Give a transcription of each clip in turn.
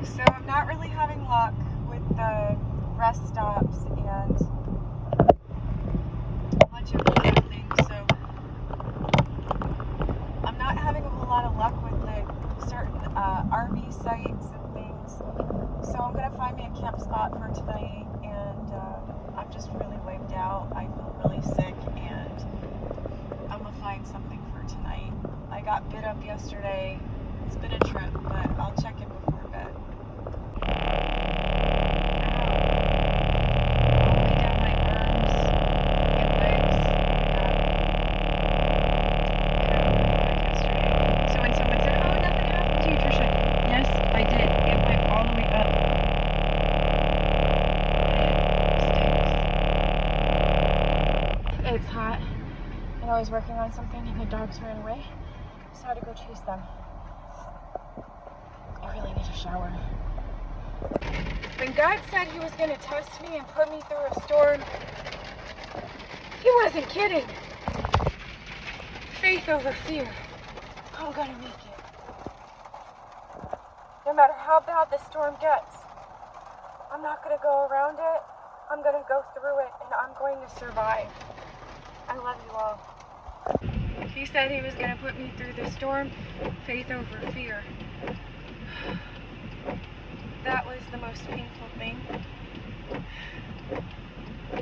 So I'm not really having luck with the rest stops and a bunch of other things. So I'm not having a whole lot of luck with the certain RV sites and things. So I'm gonna find me a camp spot for tonight, and I'm just really wiped out. I feel really sick, and I'm gonna find something for tonight. I got bit up yesterday. It's been a trip, but I'll check in before bed. So when someone said, "Oh, nothing happened to you, Trisha," yes, I did. It went all the way up. It stinks. It's hot, and I was working on something, and the dogs ran away, so I had to go chase them. I really need a shower. When God said he was going to test me and put me through a storm, he wasn't kidding. Faith over fear. I'm going to make it. No matter how bad the storm gets, I'm not going to go around it. I'm going to go through it, and I'm going to survive. I love you all. He said he was going to put me through the storm. Faith over fear. That was the most painful thing.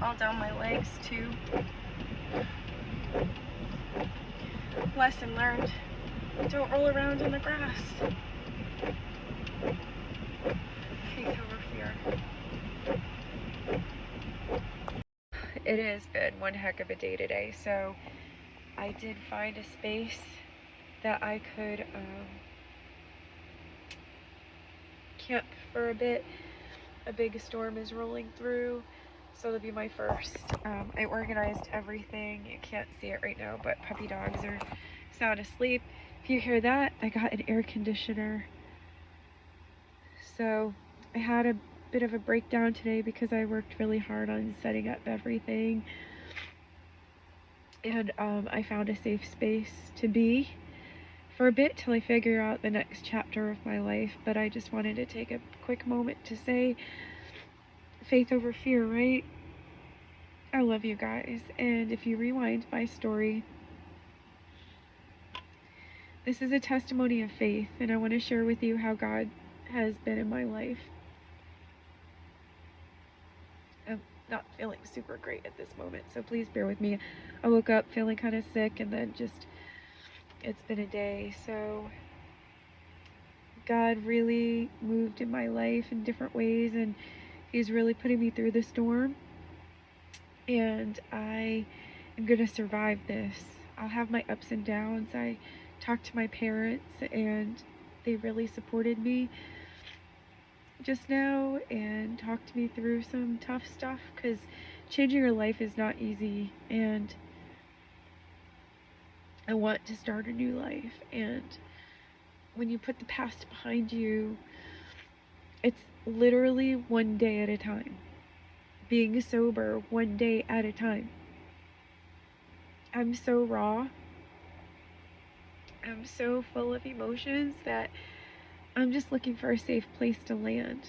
All down my legs too. Lesson learned. Don't roll around in the grass. Faith over fear. It has been one heck of a day today. So I did find a space that I could camp for a bit. A big storm is rolling through, so it'll be my first. I organized everything. You can't see it right now, but puppy dogs are sound asleep. If you hear that, I got an air conditioner. So I had a bit of a breakdown today because I worked really hard on setting up everything, and I found a safe space to be for a bit till I figure out the next chapter of my life. But I just wanted to take a quick moment to say faith over fear, right? I love you guys. And if you rewind my story, this is a testimony of faith, and I want to share with you how God has been in my life. I'm not feeling super great at this moment, so please bear with me. I woke up feeling kind of sick, and then just, it's been a day. So God really moved in my life in different ways, and he's really putting me through the storm, and I am going to survive this. I'll have my ups and downs. I talked to my parents, and they really supported me just now and talked me through some tough stuff, because changing your life is not easy, and I want to start a new life. And when you put the past behind you, it's literally one day at a time. Being sober one day at a time. I'm so raw. I'm so full of emotions that I'm just looking for a safe place to land.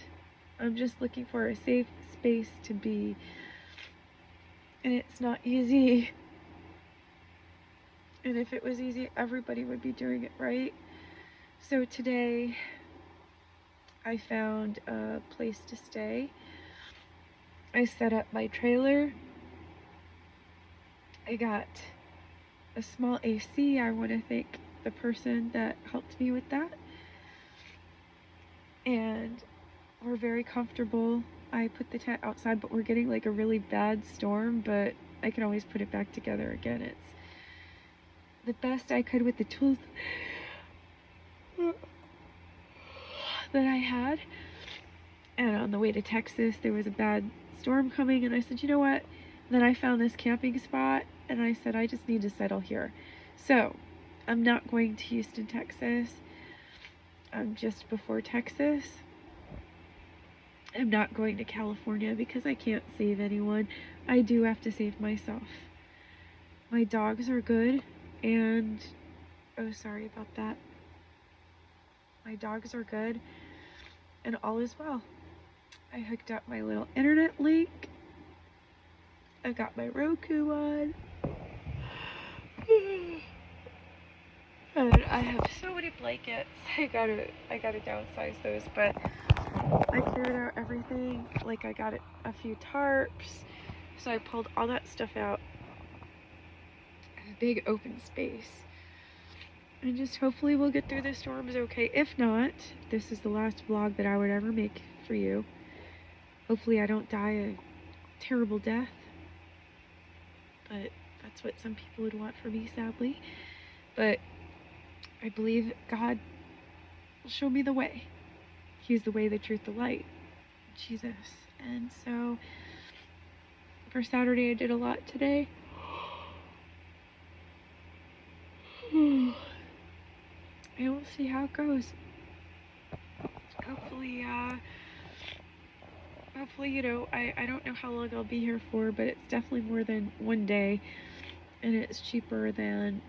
I'm just looking for a safe space to be. And it's not easy. And if it was easy, everybody would be doing it, right? So today, I found a place to stay. I set up my trailer. I got a small AC. I want to thank the person that helped me with that. And we're very comfortable. I put the tent outside, but we're getting like a really bad storm, but I can always put it back together again. It's the best I could with the tools that I had. And on the way to Texas, there was a bad storm coming, and I said, you know what? And then I found this camping spot, and I said, I just need to settle here. So I'm not going to Houston, Texas. I'm just before Texas. I'm not going to California because I can't save anyone. I do have to save myself. My dogs are good, and oh, sorry about that. My dogs are good, and all is well. I hooked up my little internet link. I got my Roku on. And I have so many blankets. I gotta downsize those, but I cleared out everything. Like, I got a few tarps, so I pulled all that stuff out. A big open space. And just hopefully we'll get through the storms okay. If not, this is the last vlog that I would ever make for you. Hopefully I don't die a terrible death. But that's what some people would want for me, sadly. But I believe God will show me the way. He's the way, the truth, the light. Jesus. And so for Saturday I did a lot today. And we'll see how it goes. Hopefully, you know, I don't know how long I'll be here for, but it's definitely more than one day, and it's cheaper than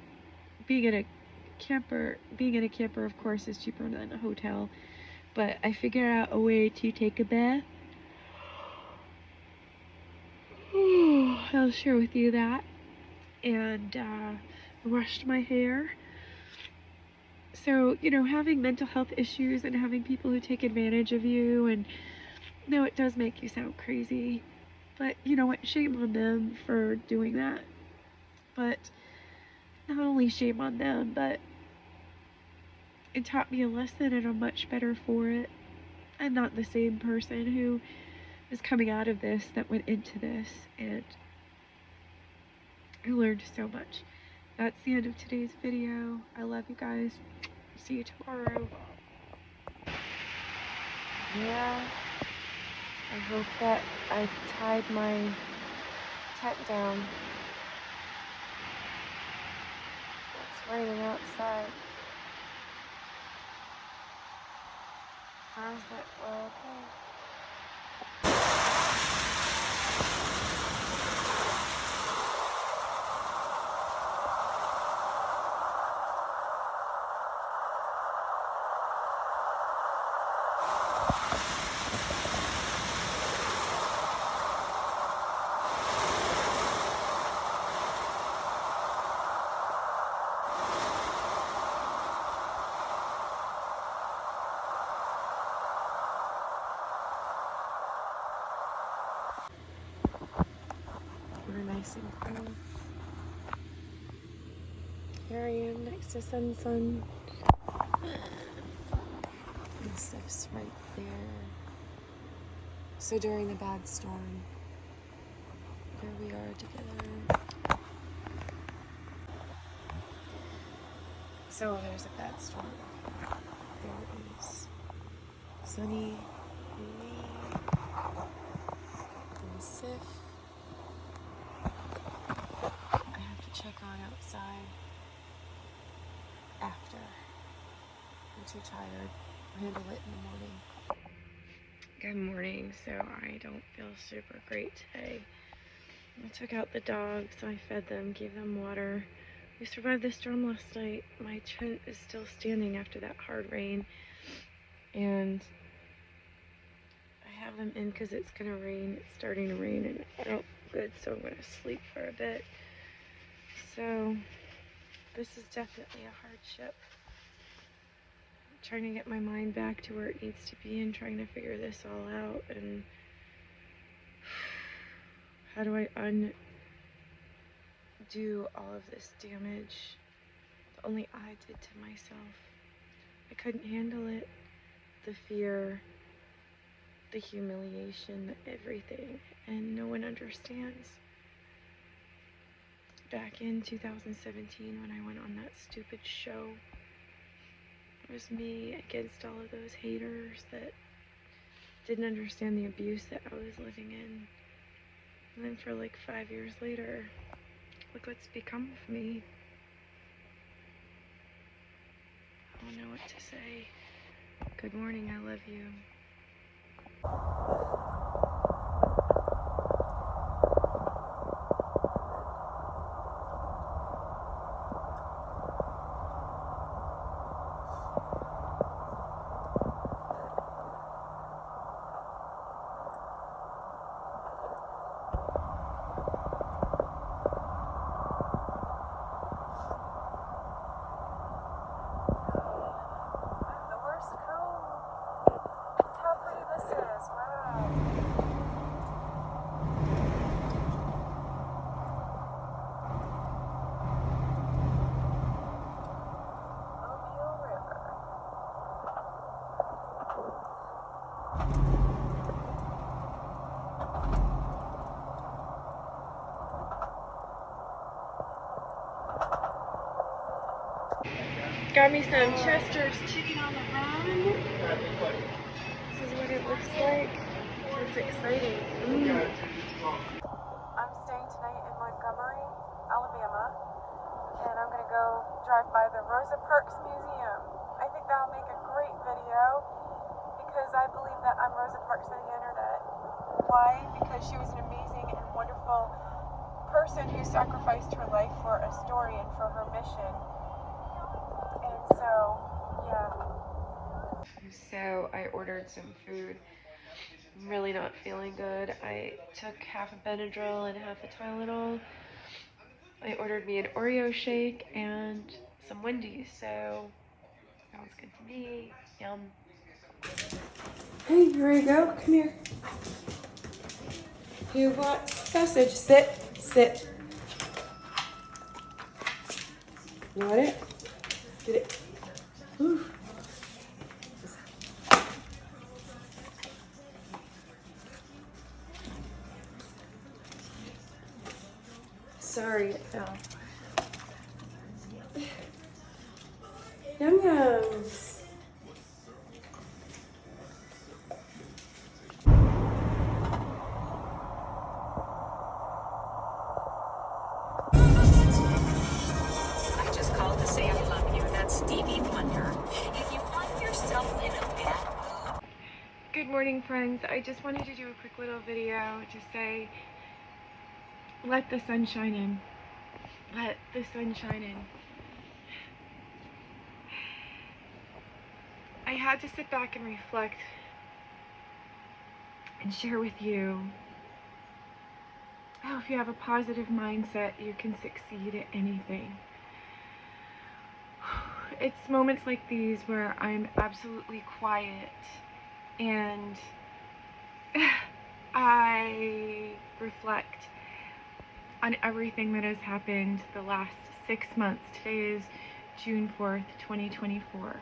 being in a camper. Being in a camper, of course, is cheaper than a hotel, but I figured out a way to take a bath. I'll share with you that. And washed my hair. So, you know, having mental health issues and having people who take advantage of you, and no, it does make you sound crazy, but you know what, shame on them for doing that. But not only shame on them, but it taught me a lesson, and I'm much better for it. I'm not the same person who is coming out of this that went into this, and I learned so much. That's the end of today's video. I love you guys. See you tomorrow. Yeah, I hope that I tied my tent down. It's raining outside. How's that? Well, okay. We're nice and cool. Here I am next to Sun. And stuff's right there. So during the bad storm, here we are together. So there's a bad storm. There is Sunny and me and Sif. I have to check on outside after. I'm too tired. I'll handle it in the morning. Good morning. So I don't feel super great today. I took out the dogs, I fed them, gave them water. We survived the storm last night. My tent is still standing after that hard rain. And I have them in because it's going to rain. It's starting to rain and I don't feel good, so I'm going to sleep for a bit. So this is definitely a hardship. I'm trying to get my mind back to where it needs to be and trying to figure this all out. And how do I undo all of this damage that only I did to myself? I couldn't handle it. The fear, the humiliation, everything, and no one understands. Back in 2017 when I went on that stupid show, it was me against all of those haters that didn't understand the abuse that I was living in. And then for like 5 years later, look what's become of me. I don't know what to say. Good morning, I love you. Got me some Chester's chicken on the run. This is what it looks like. It's exciting. I'm staying tonight in Montgomery, Alabama, and I'm gonna go drive by the Rosa Parks Museum. I think that'll make a great video because I believe that I'm Rosa Parks on the internet. Why? Because she was an amazing and wonderful person who sacrificed her life for a story and for her mission. And so, yeah. So I ordered some food. I'm really not feeling good. I took half a Benadryl and half a Tylenol. I ordered me an Oreo shake and some Wendy's, so sounds good to me. Yum. Hey, here we go. Come here. You want sausage? Sit. Sit. You want it? Get it. Ooh. Sorry, it fell. Yum yums. I just called to say I love you. That's Stevie Wonder. If you find yourself in a bad mood. Good morning, friends. I just wanted to do a quick little video to say, let the sun shine in. Let the sun shine in. I had to sit back and reflect and share with you how if you have a positive mindset, you can succeed at anything. It's moments like these where I'm absolutely quiet and I reflect on everything that has happened the last 6 months. Today is June 4th, 2024.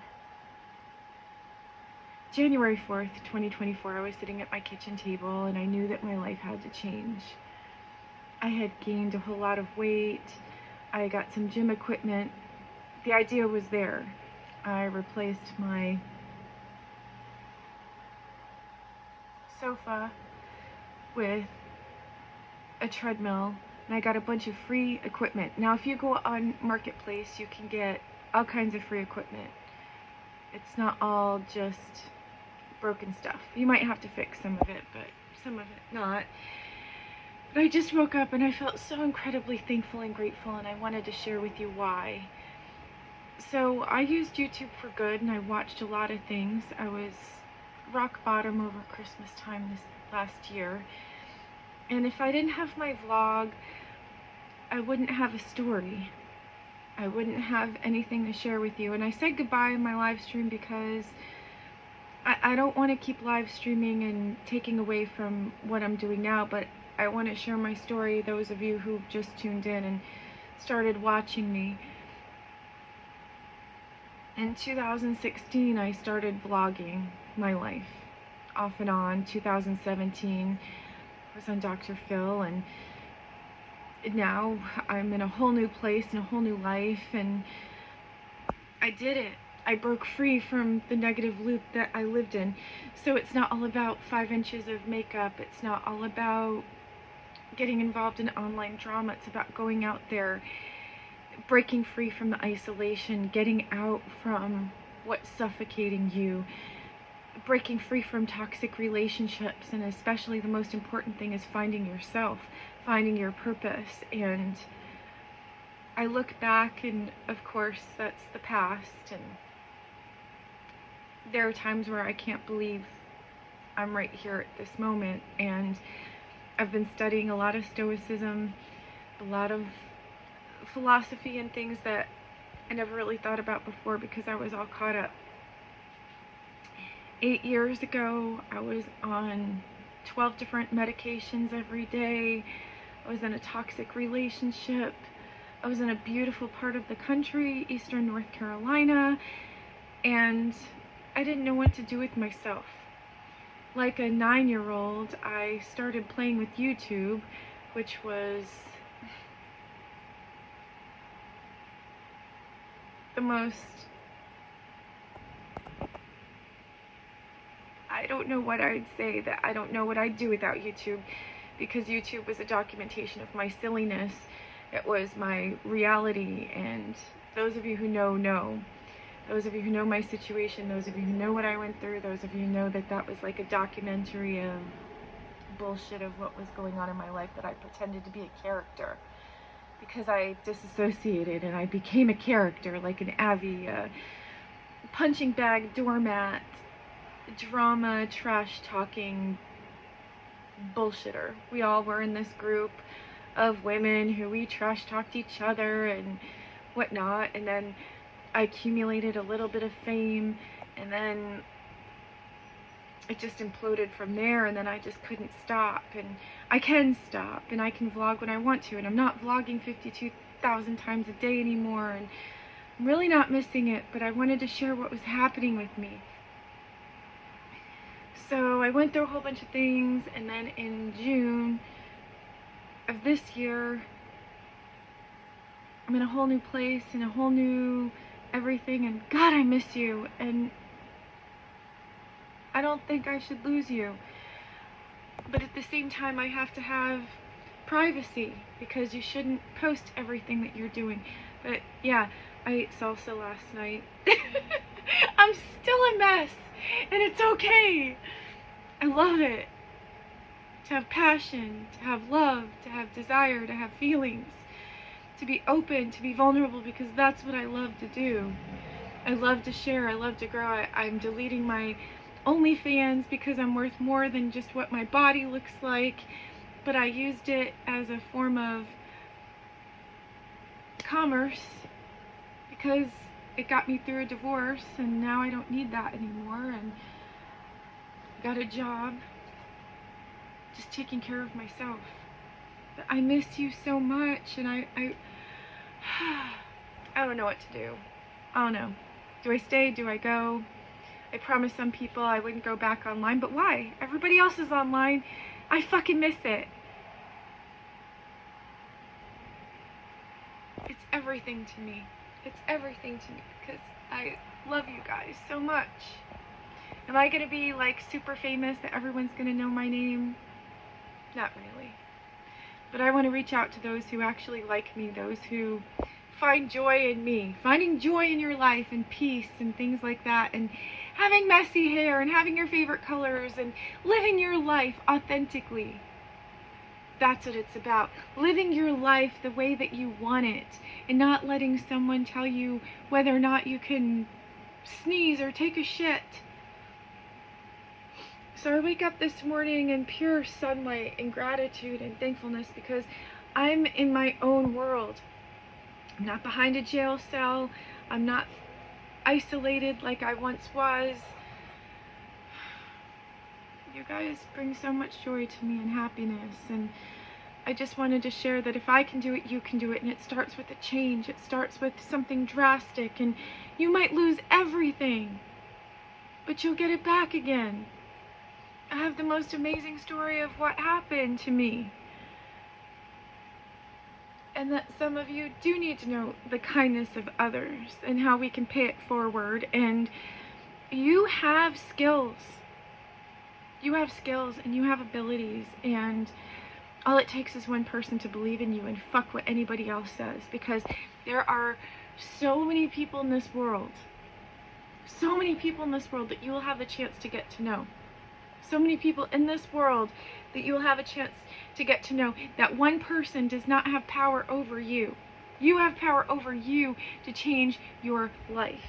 January 4th, 2024, I was sitting at my kitchen table and I knew that my life had to change. I had gained a whole lot of weight. I got some gym equipment. The idea was there. I replaced my sofa with a treadmill, and I got a bunch of free equipment. Now, if you go on Marketplace, you can get all kinds of free equipment. It's not all just broken stuff. You might have to fix some of it, but some of it not. But I just woke up and I felt so incredibly thankful and grateful, and I wanted to share with you why. So I used YouTube for good, and I watched a lot of things. I was rock bottom over Christmas time this last year. And if I didn't have my vlog, I wouldn't have a story. I wouldn't have anything to share with you. And I said goodbye in my live stream because I don't want to keep live streaming and taking away from what I'm doing now, but I want to share my story, those of you who've just tuned in and started watching me. In 2016, I started vlogging my life, off and on. 2017, I was on Dr. Phil, and now I'm in a whole new place and a whole new life, and I did it. I broke free from the negative loop that I lived in. So it's not all about 5 inches of makeup. It's not all about getting involved in online drama. It's about going out there, breaking free from the isolation, getting out from what's suffocating you, breaking free from toxic relationships, and especially the most important thing is finding yourself, finding your purpose. And I look back, and of course that's the past, and there are times where I can't believe I'm right here at this moment. And I've been studying a lot of Stoicism, a lot of philosophy and things that I never really thought about before because I was all caught up 8 years ago, I was on 12 different medications every day. I was in a toxic relationship. I was in a beautiful part of the country, Eastern North Carolina, and I didn't know what to do with myself. Like a 9-year-old, I started playing with YouTube, which was the most, I don't know what I'd say, that I don't know what I'd do without YouTube, because YouTube was a documentation of my silliness. It was my reality, and those of you who know. Those of you who know my situation, those of you who know what I went through, those of you who know that that was like a documentary of bullshit of what was going on in my life, that I pretended to be a character. Because I disassociated and I became a character, like an Abby, punching bag, doormat, drama, trash talking bullshitter. We all were in this group of women who we trash talked each other and whatnot, and then I accumulated a little bit of fame, and then it just imploded from there, and then I just couldn't stop, and I can stop, and I can vlog when I want to, and I'm not vlogging 52,000 times a day anymore, and I'm really not missing it, but I wanted to share what was happening with me. So I went through a whole bunch of things, and then in June of this year, I'm in a whole new place, in a whole new everything, and God, I miss you, and I don't think I should lose you. But at the same time, I have to have privacy, because you shouldn't post everything that you're doing. But yeah, I ate salsa last night. I'm still a mess, and it's okay. I love it. To have passion, to have love, to have desire, to have feelings, to be open, to be vulnerable, because that's what I love to do. I love to share, I love to grow. I'm deleting my OnlyFans because I'm worth more than just what my body looks like, but I used it as a form of commerce because it got me through a divorce, and now I don't need that anymore, and I got a job just taking care of myself. But I miss you so much, and I don't know what to do. I don't know. Do I stay? Do I go? I promised some people I wouldn't go back online, but why? Everybody else is online. I fucking miss it. It's everything to me. It's everything to me, because I love you guys so much. Am I gonna be like super famous that everyone's gonna know my name? Not really. But I want to reach out to those who actually like me, those who find joy in me, finding joy in your life and peace and things like that, and having messy hair and having your favorite colors and living your life authentically. That's what it's about. Living your life the way that you want it, and not letting someone tell you whether or not you can sneeze or take a shit. So I wake up this morning in pure sunlight and gratitude and thankfulness, because I'm in my own world. I'm not behind a jail cell. I'm not isolated like I once was. You guys bring so much joy to me and happiness, and I just wanted to share that if I can do it, you can do it, and it starts with a change. It starts with something drastic, and you might lose everything, but you'll get it back again. I have the most amazing story of what happened to me. And that some of you do need to know the kindness of others and how we can pay it forward. And you have skills. You have skills and you have abilities. And all it takes is one person to believe in you and fuck what anybody else says. Because there are so many people in this world. So many people in this world that you will have a chance to get to know. So many people in this world that you will have a chance to get to know. That one person does not have power over you. You have power over you to change your life.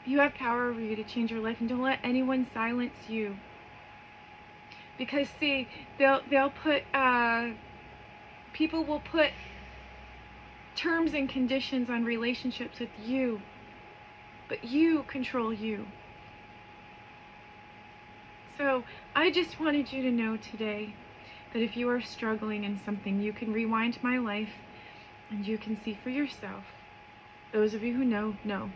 You have power over you to change your life, and don't let anyone silence you. Because see, they'll put people will put terms and conditions on relationships with you, but you control you. So I just wanted you to know today that if you are struggling in something, you can rewind my life and you can see for yourself. Those of you who know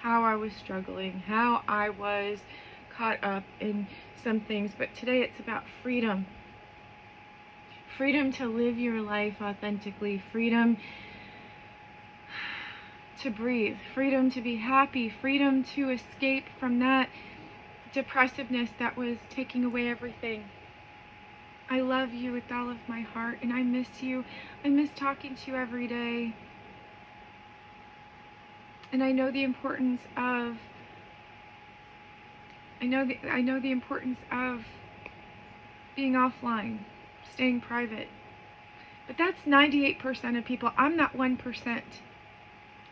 how I was struggling, how I was caught up in some things. But today it's about freedom. Freedom to live your life authentically. Freedom to breathe. Freedom to be happy. Freedom to escape from that depressiveness that was taking away everything. I love you with all of my heart, and I miss you. I miss talking to you every day. And I know the importance of I know the importance of being offline, staying private. But that's 98% of people. I'm not 1%.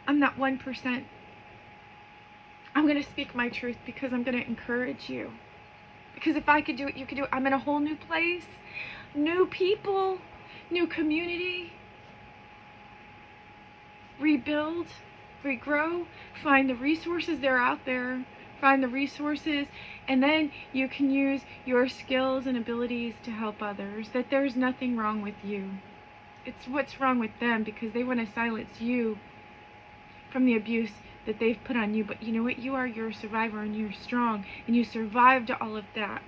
I'm not 1%. I'm going to speak my truth because I'm going to encourage you. Because if I could do it, you could do it. I'm in a whole new place, new people, new community. Rebuild, regrow, find the resources that are out there. Find the resources, and then you can use your skills and abilities to help others. That there's nothing wrong with you. It's what's wrong with them, because they want to silence you from the abuse that they've put on you. But you know what? You are your survivor, and you're strong, and you survived all of that.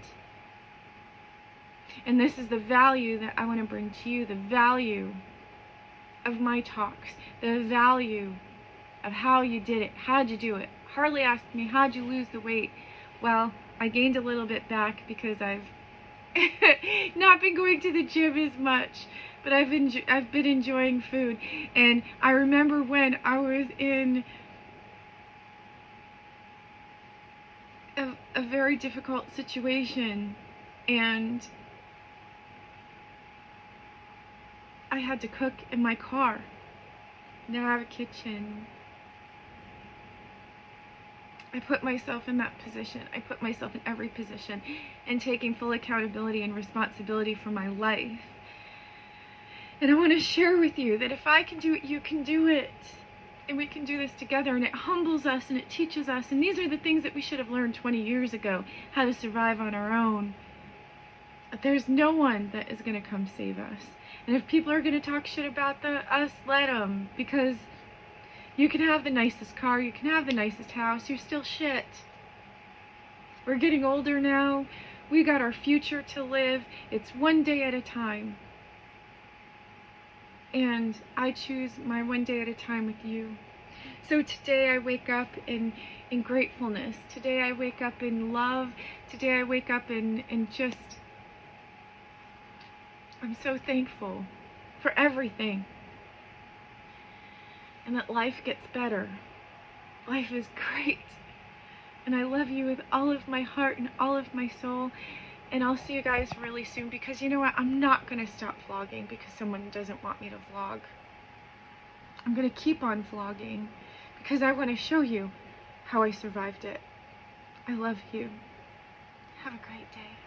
And this is the value that I want to bring to you, the value of my talks, the value of how you did it. How'd you do it? Harley asked me, how'd you lose the weight? Well, I gained a little bit back because I've not been going to the gym as much, but I've been enjoying food. And I remember when I was in a very difficult situation, and I had to cook in my car. Now I have a kitchen. I put myself in that position. I put myself in every position, and taking full accountability and responsibility for my life. And I want to share with you that if I can do it, you can do it. And we can do this together, and it humbles us and it teaches us. And these are the things that we should have learned 20 years ago, how to survive on our own. But there's no one that is going to come save us. And if people are going to talk shit about us, let them. Because you can have the nicest car, you can have the nicest house, you're still shit. We're getting older now. We got our future to live. It's one day at a time. And I choose my one day at a time with you. So today I wake up in gratefulness. Today I wake up in love. Today I wake up in just, I'm so thankful for everything. And that life gets better. Life is great. And I love you with all of my heart and all of my soul. And I'll see you guys really soon, because you know what? I'm not going to stop vlogging because someone doesn't want me to vlog. I'm going to keep on vlogging because I want to show you how I survived it. I love you. Have a great day.